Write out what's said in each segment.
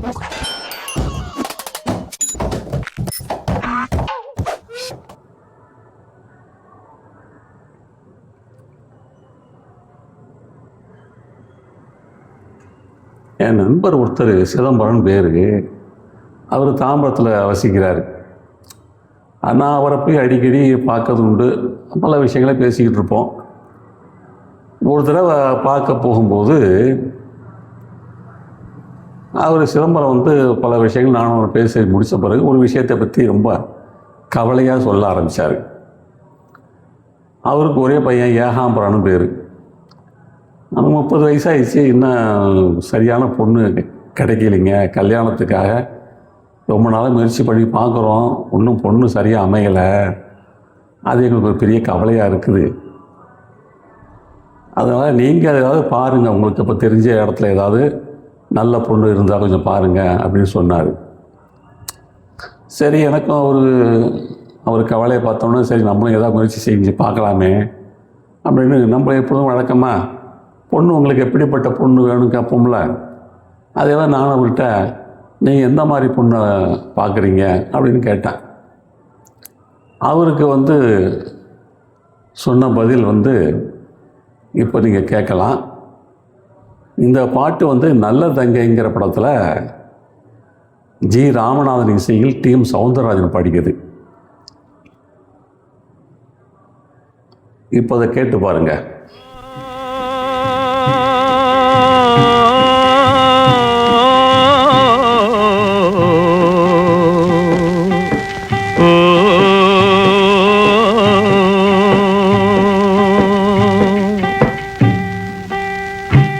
என் நண்பர் ஒருத்தர் சிதம்பரம் பேர், அவர் தாம்பரத்தில் வசிக்கிறார். நான் அவரை போய் அடிக்கடி பார்க்கறது உண்டு, பல விஷயங்களை பேசிக்கிட்டு இருப்போம். ஒரு தடவை பார்க்க போகும்போது அவர் சிதம்பரம் பல விஷயங்கள் நானும் பேசி முடித்த பிறகு ஒரு விஷயத்தை பற்றி ரொம்ப கவலையாக சொல்ல ஆரம்பித்தார். அவருக்கு ஒரே பையன் ஏகாம்பரம்னு பேர். அவனுக்கு 30 வயசாகிடுச்சு, இன்னும் சரியான பொண்ணு கிடைக்கலைங்க. கல்யாணத்துக்காக ரொம்ப நாளாக முயற்சி பண்ணி பார்க்குறோம், இன்னும் பொண்ணு சரியாக அமையலை. அது எங்களுக்கு ஒரு பெரிய கவலையாக இருக்குது. அதனால் நீங்கள் ஏதாவது பாருங்கள், உங்களுக்கு இப்போ தெரிஞ்ச இடத்துல ஏதாவது நல்ல பொண்ணு இருந்தால் கொஞ்சம் பாருங்கள் அப்படின்னு சொன்னார். சரி, எனக்கும் அவர் கவலையை பார்த்தோன்னே சரி நம்மளும் ஏதாவது முயற்சி செஞ்சு பார்க்கலாமே அப்படின்னு, நம்ம எப்பொழுதும் வழக்கமாக பொண்ணு உங்களுக்கு எப்படிப்பட்ட பொண்ணு வேணும் கேட்போம்ல, அதேதான் நானும் அவர்கிட்ட நீங்கள் எந்த மாதிரி பொண்ணை பார்க்குறீங்க அப்படின்னு கேட்டேன். அவருக்கு சொன்ன பதில் இப்போ நீங்கள் கேட்கலாம். இந்த பாட்டு நல்ல தங்கைங்கிற படத்தில் ஜி ராமநாதன் இசையில் டி.எம். சௌந்தரராஜன் பாடிக்கிறது. இப்போ அதை கேட்டு பாருங்கள்.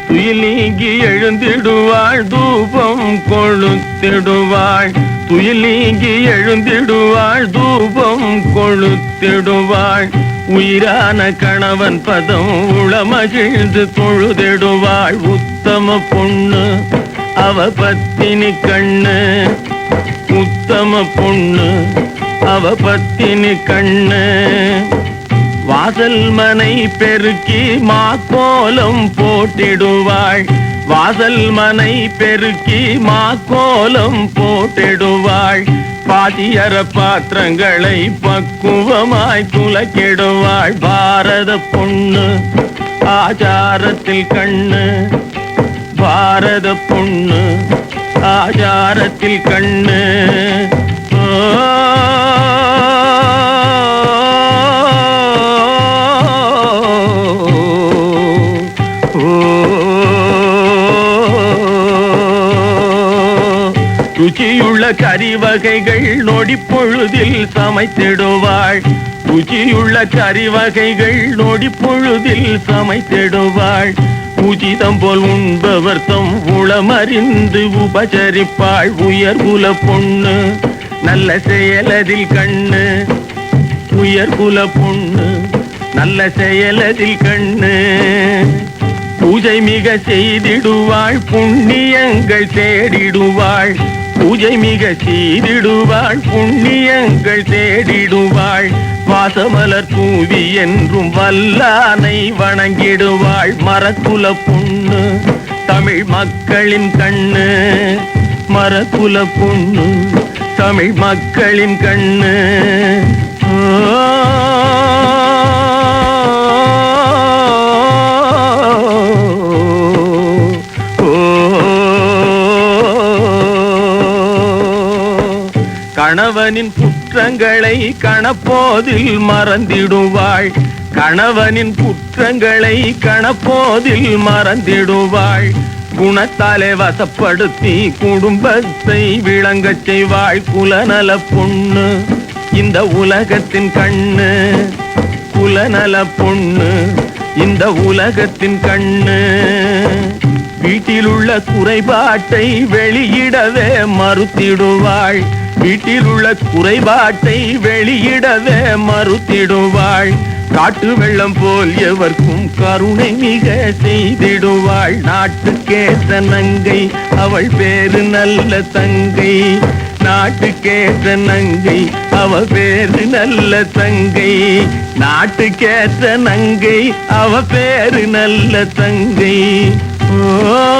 துயிலீங்கி எழுந்திடுவாள், தூபம் கொளுத்திடுவாள். துயிலீங்கி எழுந்திடுவாள், தூபம் கொளுத்திடுவாள். உயிரான கணவன் பதம் உளமகிழ்ந்து தொழுதிடுவாள். உத்தம பொண்ணு அவ பத்தினி கண்ணு, உத்தம பொண்ணு அவ பத்தினி கண்ணு. வாசல் மனை பெருக்கி மாக்கோலம் போட்டிடுவாள். வாசல் மனை பெருக்கி மாக்கோலம் போட்டிடுவாள். பாதியற பாத்திரங்களை பக்குவமாய் துலக்கிடுவாள். பாரத பொண்ணு ஆச்சாரத்தில் கண்ணு, பாரத பொண்ணு ஆச்சாரத்தில் கண்ணு. ருச்சியுள்ள கறி வகைகள் நொடி பொழுதில் சமைத்திடுவாள். ருச்சியுள்ள கறி வகைகள் நொடி பொழுதில் சமைத்திடுவாள். உச்சிதம் போல் உண்பவர் தம் உளமறிந்து உபசரிப்பாள். உயர்குல பொண்ணு நல்ல செயலதில் கண்ணு, உயர்குல பொண்ணு நல்ல செயலதில் கண்ணு. பூஜை மிக செய்திடுவாள், புண்ணியங்கள் தேடிடுவாள். பூஜை மிக செய்திடுவாள், புண்ணியங்கள் தேடிடுவாள். வாசமலர் தூவி என்றும் வல்லானை வணங்கிடுவாள். மரக்குல பொண்ணு தமிழ் மக்களின் கண்ணு, மரக்குல பொண்ணு தமிழ் மக்களின் கண்ணு. கணவனின் குற்றங்களை கணப்போதில் மறந்திடுவாள். கணவனின் குற்றங்களை கணப்போதில் மறந்திடுவாள். குணத்தாலே வசப்படுத்தி குடும்பத்தை விளங்கச் செய்வாள். குலநல பொண்ணு இந்த உலகத்தின் கண்ணு, குலநல பொண்ணு இந்த உலகத்தின் கண்ணு. வீட்டில் உள்ள குறைபாட்டை வெளியிடவே மறுத்திடுவாள். வீட்டில் உள்ள குறைபாட்டை வெளியிடவே மறுத்திடுவாள். காட்டு வெள்ளம் போல் எவர்க்கும் கருணை மிக செய்திடுவாள். நாட்டுக்கேற்ற நங்கை அவள் பேரு நல்ல தங்கை, நாட்டுக்கேற்ற நங்கை அவ பேரு நல்ல தங்கை. நாட்டுக்கேற்ற நங்கை அவ பேரு நல்ல தங்கை. ஓ